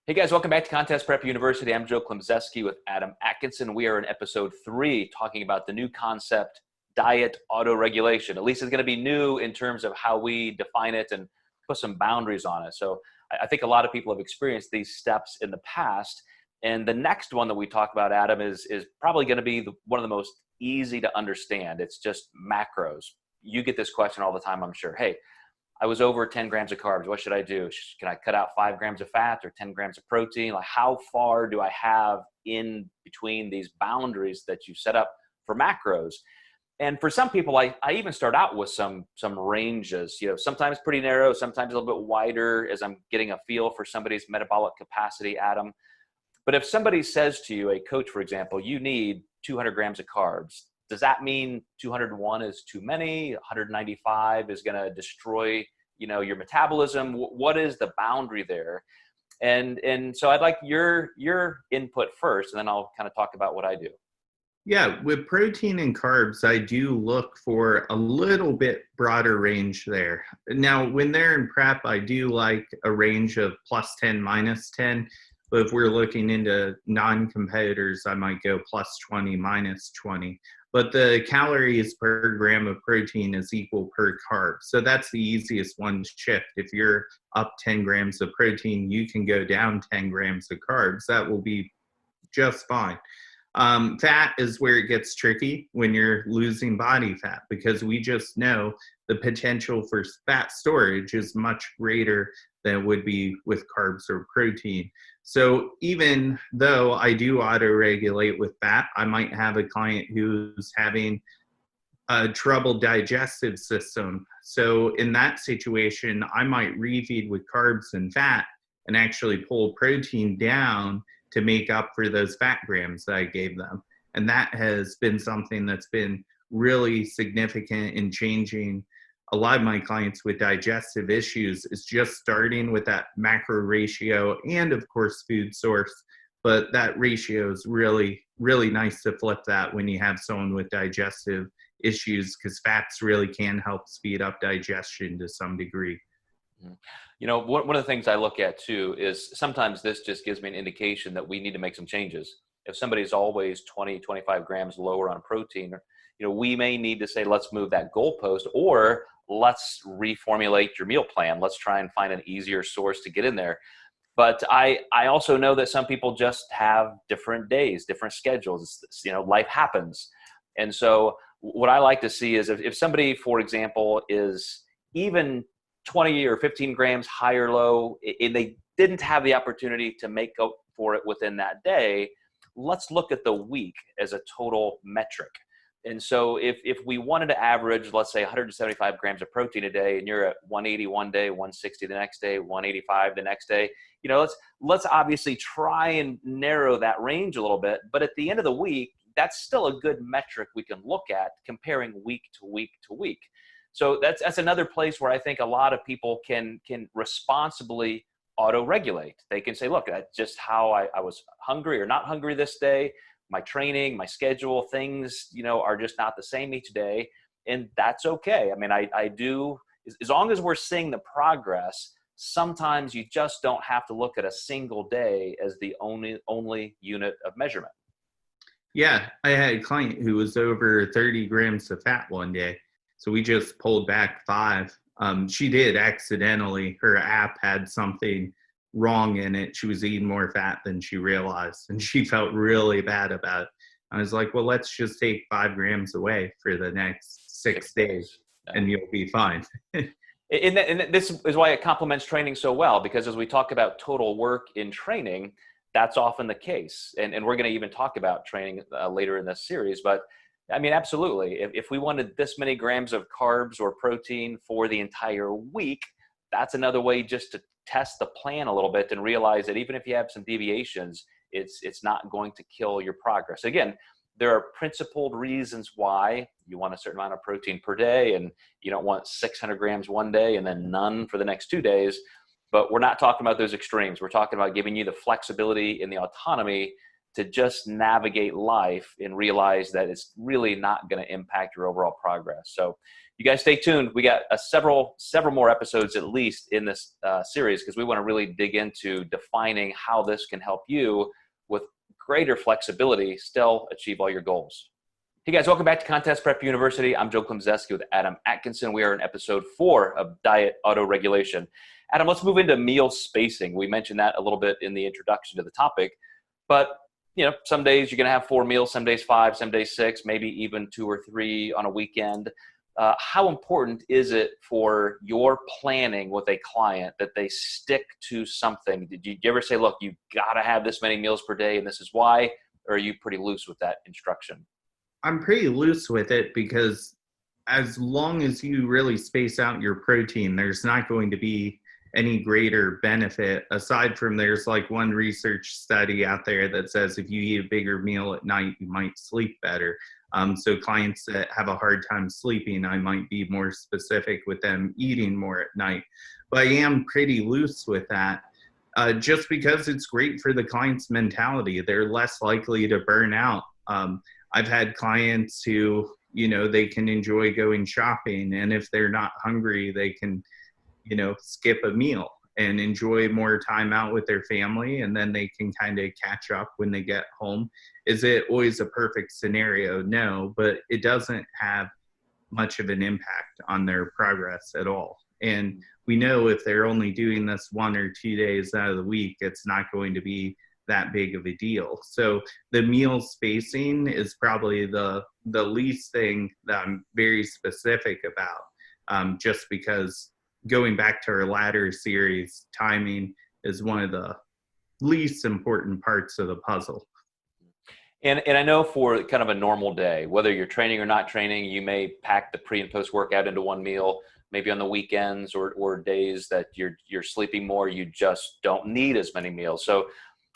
Hey guys, welcome back to Contest Prep University. I'm Klemczewski with Adam Atkinson. We are in episode 3 talking about the new concept, diet autoregulation. At least it's going to be new in terms of how we define it and put some boundaries on it. So I think a lot of people have experienced these steps in the past. And the next one that we talk about, Adam, is probably going to be one of the most easy to understand. It's just macros. You get this question all the time, I'm sure. Hey, I was over 10 grams of carbs. What should I do? Can I cut out 5 grams of fat or 10 grams of protein? Like, how far do I have in between these boundaries that you set up for macros? And for some people, I even start out with some ranges, sometimes pretty narrow, sometimes a little bit wider as I'm getting a feel for somebody's metabolic capacity, Adam. But if somebody says to you, a coach, for example, you need 200 grams of carbs, does that mean 201 is too many? 195 is going to destroy, your metabolism? What is the boundary there? And so I'd like your input first, and then I'll kind of talk about what I do. Yeah, with protein and carbs, I do look for a little bit broader range there. Now, when they're in prep, I do like a range of +10, -10. But if we're looking into non-competitors, I might go +20, -20. But the calories per gram of protein is equal per carb. So that's the easiest one to shift. If you're up 10 grams of protein, you can go down 10 grams of carbs. That will be just fine. Fat is where it gets tricky when you're losing body fat, because we just know the potential for fat storage is much greater than it would be with carbs or protein. So even though I do auto-regulate with fat, I might have a client who's having a troubled digestive system. So in that situation, I might refeed with carbs and fat and actually pull protein down to make up for those fat grams that I gave them. And that has been something that's been really significant in changing a lot of my clients with digestive issues, is just starting with that macro ratio and of course food source. But that ratio is really, really nice to flip that when you have someone with digestive issues, because fats really can help speed up digestion to some degree. One of the things I look at too is sometimes this just gives me an indication that we need to make some changes. If somebody's always 20, 25 grams lower on protein, we may need to say, let's move that goalpost, or let's reformulate your meal plan. Let's try and find an easier source to get in there. But I also know that some people just have different days, different schedules. Life happens. And so what I like to see is if somebody, for example, is even 20 or 15 grams high or low, and they didn't have the opportunity to make up for it within that day, let's look at the week as a total metric. And so if we wanted to average, let's say 175 grams of protein a day, and you're at 180 one day, 160 the next day, 185 the next day, let's obviously try and narrow that range a little bit. But at the end of the week, that's still a good metric we can look at comparing week to week to week. So that's another place where I think a lot of people can responsibly auto-regulate. They can say, look, that's just how I was hungry or not hungry this day. My training, my schedule, things, are just not the same each day. And that's okay. I mean, I do, as long as we're seeing the progress, sometimes you just don't have to look at a single day as the only unit of measurement. Yeah, I had a client who was over 30 grams of fat one day. So we just pulled back 5. She did accidentally, her app had something wrong in it. She was eating more fat than she realized, and she felt really bad about it. I was like, well, let's just take 5 grams away for the next 6 days, and you'll be fine. And this is why it complements training so well, because as we talk about total work in training, that's often the case. And we're going to even talk about training later in this series. But I mean, absolutely. If we wanted this many grams of carbs or protein for the entire week, that's another way just to test the plan a little bit and realize that even if you have some deviations, it's not going to kill your progress. Again, there are principled reasons why you want a certain amount of protein per day, and you don't want 600 grams one day and then none for the next 2 days. But we're not talking about those extremes. We're talking about giving you the flexibility and the autonomy to just navigate life and realize that it's really not going to impact your overall progress. So you guys stay tuned. We got several more episodes at least in this series, because we want to really dig into defining how this can help you with greater flexibility still achieve all your goals. Hey guys, welcome back to Contest Prep University. I'm Joe Klemczewski with Adam Atkinson. We are in episode 4 of Diet Autoregulation. Adam, let's move into meal spacing. We mentioned that a little bit in the introduction to the topic, but some days you're going to have 4 meals, some days 5, some days 6, maybe even 2 or 3 on a weekend. How important is it for your planning with a client that they stick to something? Did you ever say, look, you got to have this many meals per day and this is why, or are you pretty loose with that instruction? I'm pretty loose with it because as long as you really space out your protein, there's not going to be any greater benefit aside from there's like one research study out there that says if you eat a bigger meal at night, you might sleep better. So clients that have a hard time sleeping, I might be more specific with them eating more at night. But I am pretty loose with that just because it's great for the client's mentality. They're less likely to burn out. I've had clients who, they can enjoy going shopping, and if they're not hungry, they can skip a meal and enjoy more time out with their family, and then they can kind of catch up when they get home. Is it always a perfect scenario? No, but it doesn't have much of an impact on their progress at all. And we know if they're only doing this 1 or 2 days out of the week, it's not going to be that big of a deal. So the meal spacing is probably the least thing that I'm very specific about, just because going back to our latter series, timing is one of the least important parts of the puzzle. And I know for kind of a normal day, whether you're training or not training, you may pack the pre and post workout into one meal. Maybe on the weekends or days that you're sleeping more, you just don't need as many meals. So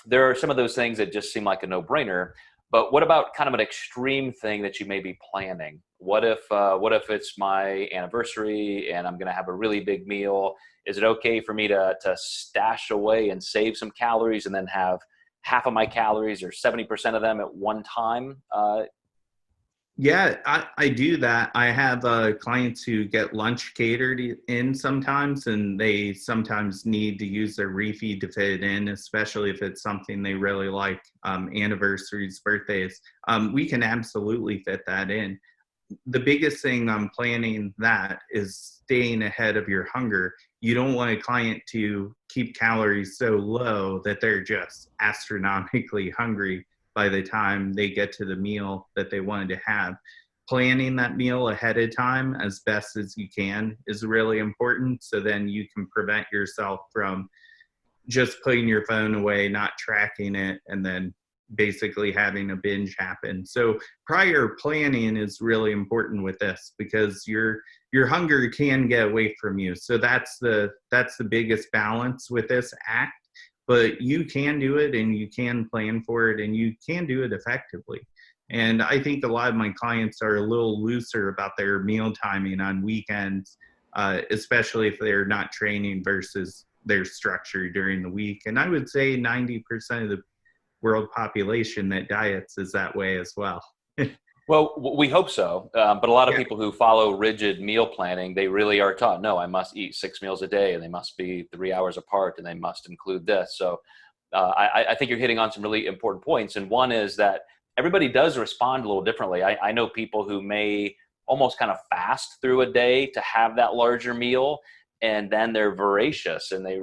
there are some of those things that just seem like a no-brainer. But what about kind of an extreme thing that you may be planning? What if it's my anniversary and I'm going to have a really big meal? Is it okay for me to stash away and save some calories and then have half of my calories or 70% of them at one time? Yeah, I do that. I have clients who get lunch catered in sometimes, and they sometimes need to use their refeed to fit it in, especially if it's something they really like, anniversaries, birthdays. We can absolutely fit that in. The biggest thing on planning that is staying ahead of your hunger. You don't want a client to keep calories so low that they're just astronomically hungry by the time they get to the meal that they wanted to have. Planning that meal ahead of time as best as you can is really important. So then you can prevent yourself from just putting your phone away, not tracking it, and then basically having a binge happen. So prior planning is really important with this because your hunger can get away from you. So that's the biggest balance with this act. But you can do it and you can plan for it and you can do it effectively. And I think a lot of my clients are a little looser about their meal timing on weekends, especially if they're not training versus their structure during the week. And I would say 90% of the world population that diets is that way as well. Well, we hope so. But a lot of people who follow rigid meal planning, they really are taught, no, I must eat 6 meals a day and they must be 3 hours apart and they must include this. So I think you're hitting on some really important points. And one is that everybody does respond a little differently. I know people who may almost kind of fast through a day to have that larger meal. And then they're voracious and they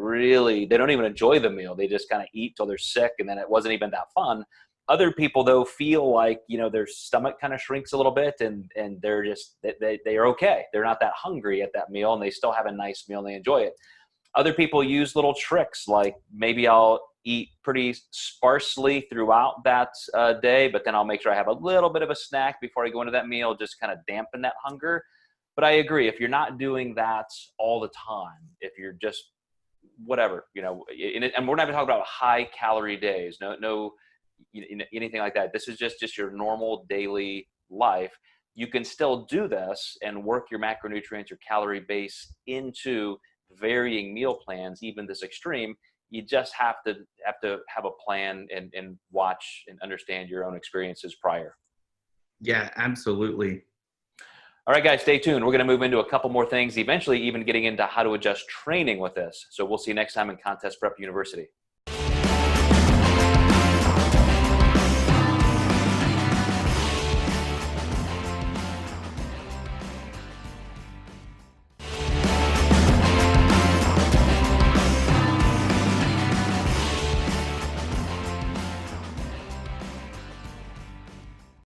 don't even enjoy the meal. They just kind of eat till they're sick. And then it wasn't even that fun. Other people, though, feel like, their stomach kind of shrinks a little bit and they're just, they are okay. They're not that hungry at that meal and they still have a nice meal and they enjoy it. Other people use little tricks, like maybe I'll eat pretty sparsely throughout that day, but then I'll make sure I have a little bit of a snack before I go into that meal, just kind of dampen that hunger. But I agree, if you're not doing that all the time, if you're just whatever, and we're not even talking about high calorie days, no anything like that. This is just your normal daily life. You can still do this and work your macronutrients, your calorie base into varying meal plans, even this extreme, you just have to have a plan and watch and understand your own experiences prior. Yeah, absolutely. All right, guys, stay tuned. We're going to move into a couple more things, eventually even getting into how to adjust training with this. So we'll see you next time in Contest Prep University.